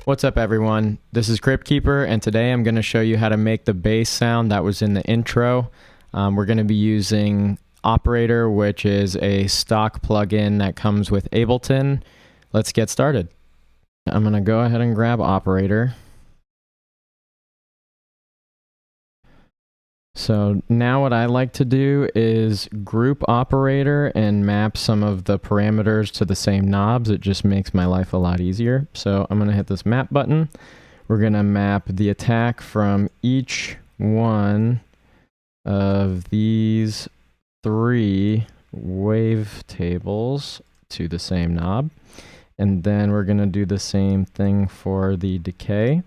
What's up everyone, this is Crypt Keeper and today I'm going to show you how to make the bass sound that was in the intro. We're going to be using Operator, which is a stock plugin that comes with Ableton. Let's get started. I'm going to go ahead and grab Operator. So now what I like to do is group Operator and map some of the parameters to the same knobs. It just makes my life a lot easier. So I'm going to hit this map button. We're going to map the attack from each one of these three wavetables to the same knob. And then we're going to do the same thing for the decay.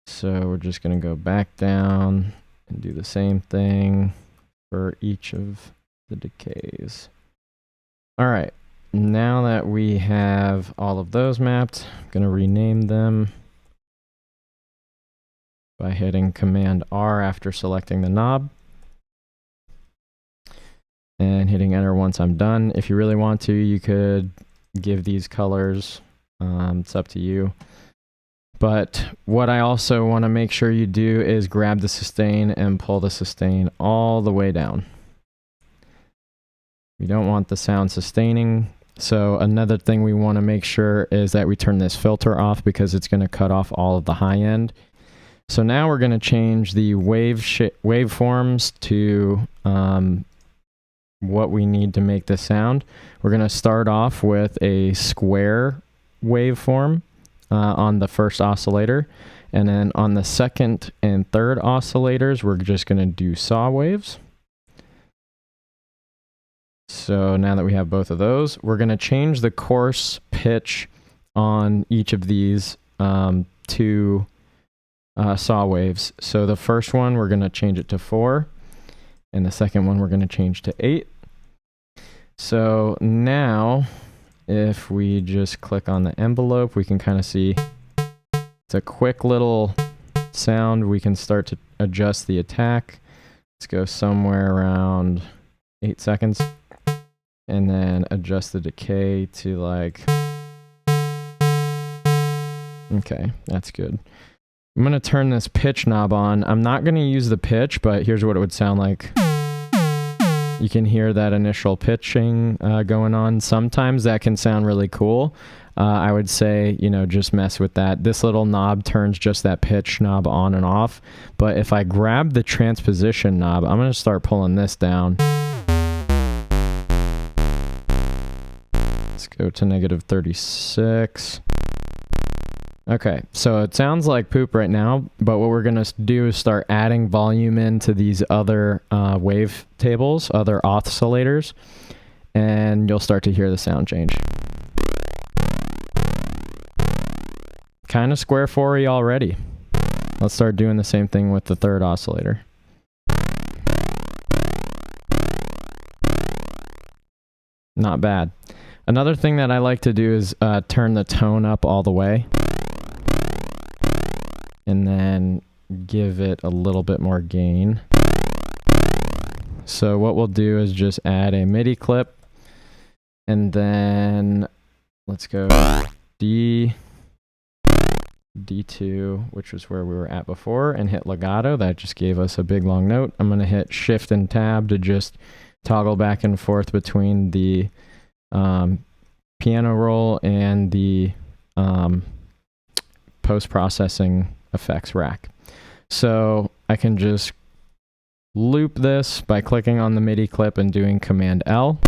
So we're just going to go back down and do the same thing for each of the decays. All right, now that we have all of those mapped, I'm going to rename them by hitting Command R after selecting the knob and hitting Enter once I'm done. If you really want to, you could give these colors. It's up to you. But what I also want to make sure you do is grab the sustain and pull the sustain all the way down. We don't want the sound sustaining. So another thing we want to make sure is that we turn this filter off because it's going to cut off all of the high end. So now we're going to change the waveforms to what we need to make the sound. We're going to start off with a square waveform on the first oscillator, and then on the second and third oscillators we're just going to do saw waves. So now that we have both of those, we're going to change the coarse pitch on each of these to saw waves. So the first one we're going to change it to 4, and the second one we're going to change to 8. So now if we just click on the envelope, we can kind of see it's a quick little sound. We can start to adjust the attack. Let's go somewhere around 8 seconds and then adjust the decay to like, okay, that's good. I'm going to turn this pitch knob on. I'm not going to use the pitch, but here's what it would sound like. You can hear that initial pitching going on. Sometimes that can sound really cool. I would say, you know, just mess with that. This little knob turns just that pitch knob on and off. But if I grab the transposition knob, I'm going to start pulling this down. Let's go to -36. Okay, so it sounds like poop right now, but what we're going to do is start adding volume into these other wave tables, other oscillators, and you'll start to hear the sound change. Kind of square 4-y already. Let's start doing the same thing with the third oscillator. Not bad. Another thing that I like to do is turn the tone up all the way, and then give it a little bit more gain. So what we'll do is just add a MIDI clip, and then let's go D2, which was where we were at before, and hit legato. That just gave us a big long note. I'm going to hit Shift and Tab to just toggle back and forth between the piano roll and the post-processing effects rack. So I can just loop this by clicking on the MIDI clip and doing Command L.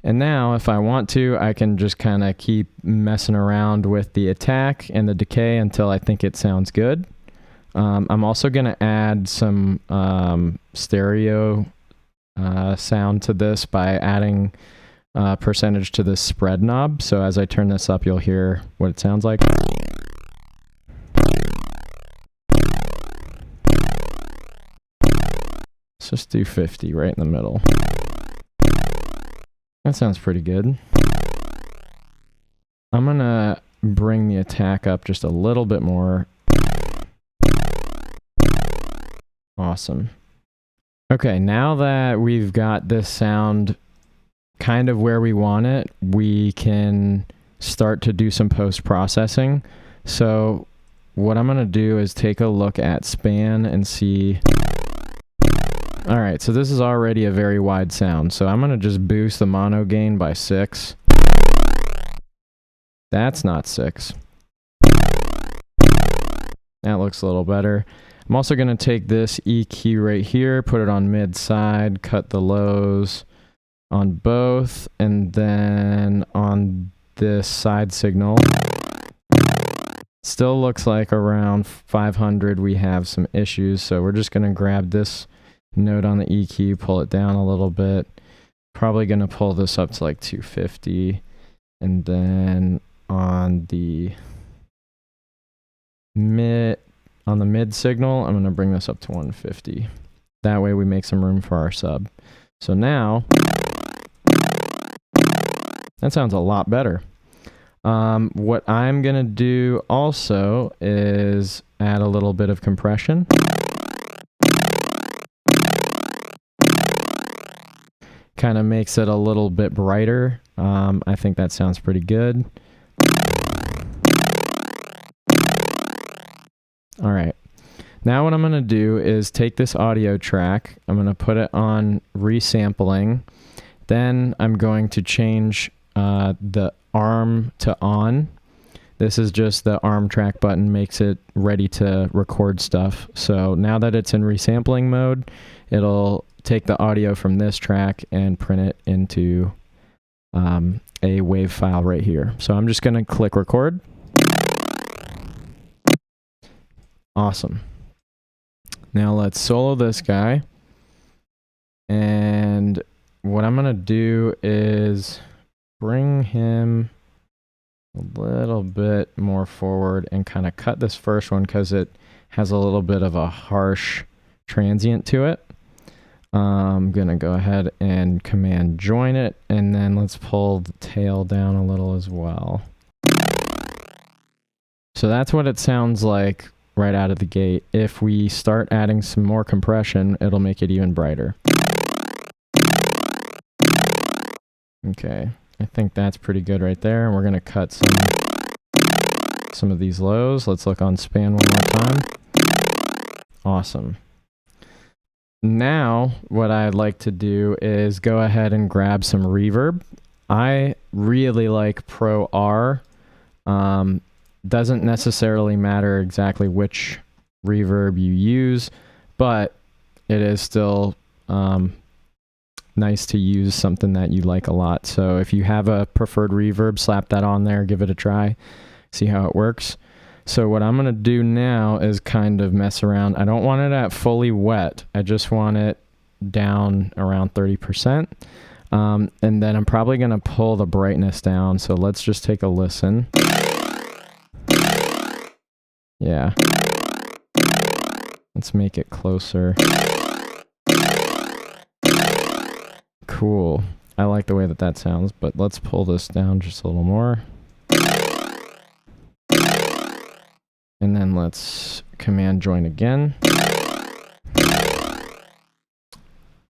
And now if I want to, I can just kind of keep messing around with the attack and the decay until I think it sounds good. I'm also going to add some stereo sound to this by adding percentage to this spread knob. So as I turn this up, you'll hear what it sounds like. Let's just do 50 right in the middle. That sounds pretty good. I'm gonna bring the attack up just a little bit more. Awesome. Okay, now that we've got this sound kind of where we want it, we can start to do some post-processing. So what I'm going to do is take a look at span and see. All right, so this is already a very wide sound. So I'm going to just boost the mono gain by 6. That's not 6. That looks a little better. I'm also going to take this EQ right here, put it on mid side, cut the lows on both, and then on this side signal. Still looks like around 500 we have some issues, so we're just going to grab this note on the EQ, pull it down a little bit. Probably going to pull this up to like 250, and then on the mid signal, I'm going to bring this up to 150. That way we make some room for our sub. So now that sounds a lot better. What I'm going to do also is add a little bit of compression. Kind of makes it a little bit brighter. I think that sounds pretty good. All right. Now what I'm going to do is take this audio track. I'm going to put it on resampling. Then I'm going to change the arm to on. This is just the arm track button, makes it ready to record stuff. So now that it's in resampling mode, it'll take the audio from this track and print it into a wave file right here. So I'm just going to click record. Awesome. Now let's solo this guy. And what I'm going to do is bring him a little bit more forward and kind of cut this first one because it has a little bit of a harsh transient to it. I'm going to go ahead and command join it, and then let's pull the tail down a little as well. So that's what it sounds like right out of the gate. If we start adding some more compression, it'll make it even brighter. Okay, I think that's pretty good right there. And we're going to cut some of these lows. Let's look on span one more time. Awesome. Now, what I'd like to do is go ahead and grab some reverb. I really like Pro R. Doesn't necessarily matter exactly which reverb you use, but it is still nice to use something that you like a lot. So if you have a preferred reverb, slap that on there, give it a try, see how it works. So what I'm going to do now is kind of mess around. I don't want it at fully wet. I just want it down around 30%. And then I'm probably going to pull the brightness down. So let's just take a listen. Yeah. Let's make it closer. Cool. I like the way that sounds, but let's pull this down just a little more. And then let's command join again.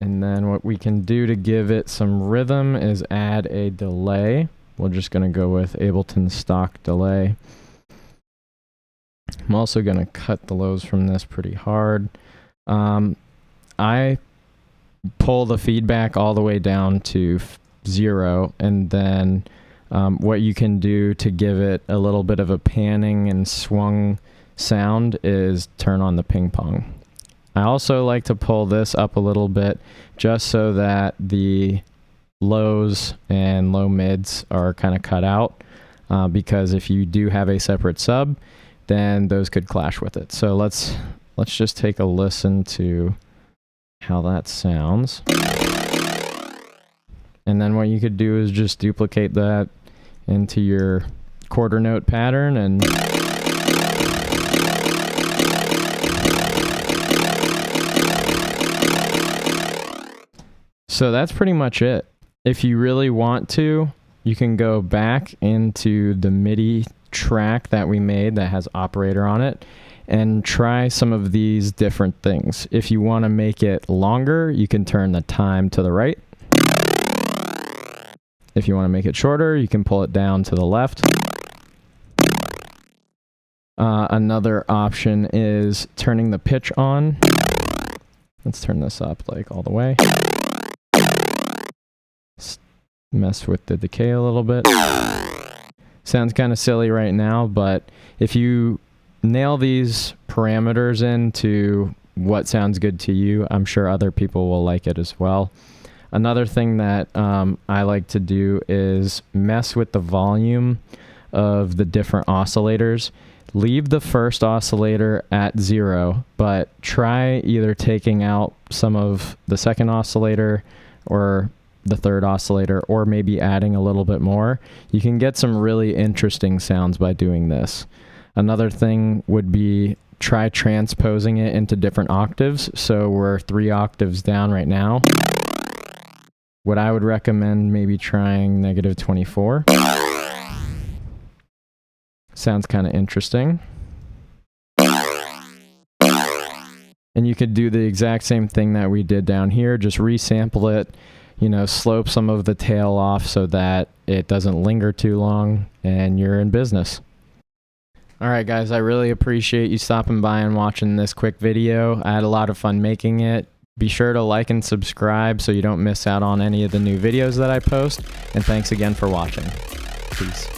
And then what we can do to give it some rhythm is add a delay. We're just going to go with Ableton stock delay. I'm also going to cut the lows from this pretty hard. I pull the feedback all the way down to 0, and then what you can do to give it a little bit of a panning and swung sound is turn on the ping pong. I also like to pull this up a little bit just so that the lows and low mids are kind of cut out, because if you do have a separate sub, then those could clash with it. So let's just take a listen to how that sounds. And then what you could do is just duplicate that into your quarter note pattern and so that's pretty much it. If you really want to, you can go back into the MIDI track that we made that has operator on it and try some of these different things. If you want to make it longer, you can turn the time to the right. If you want to make it shorter, you can pull it down to the left. Another option is turning the pitch on. Let's turn this up like all the way. Mess with the decay a little bit. Sounds kind of silly right now, but if you nail these parameters into what sounds good to you, I'm sure other people will like it as well. Another thing that I like to do is mess with the volume of the different oscillators. Leave the first oscillator at 0, but try either taking out some of the second oscillator or the third oscillator, or maybe adding a little bit more. You can get some really interesting sounds by doing this. Another thing would be try transposing it into different octaves. So we're 3 octaves down right now. What I would recommend maybe trying -24. Sounds kind of interesting. And you could do the exact same thing that we did down here, just resample it, you know, slope some of the tail off so that it doesn't linger too long, and you're in business. All right, guys, I really appreciate you stopping by and watching this quick video. I had a lot of fun making it. Be sure to like and subscribe so you don't miss out on any of the new videos that I post. And thanks again for watching. Peace.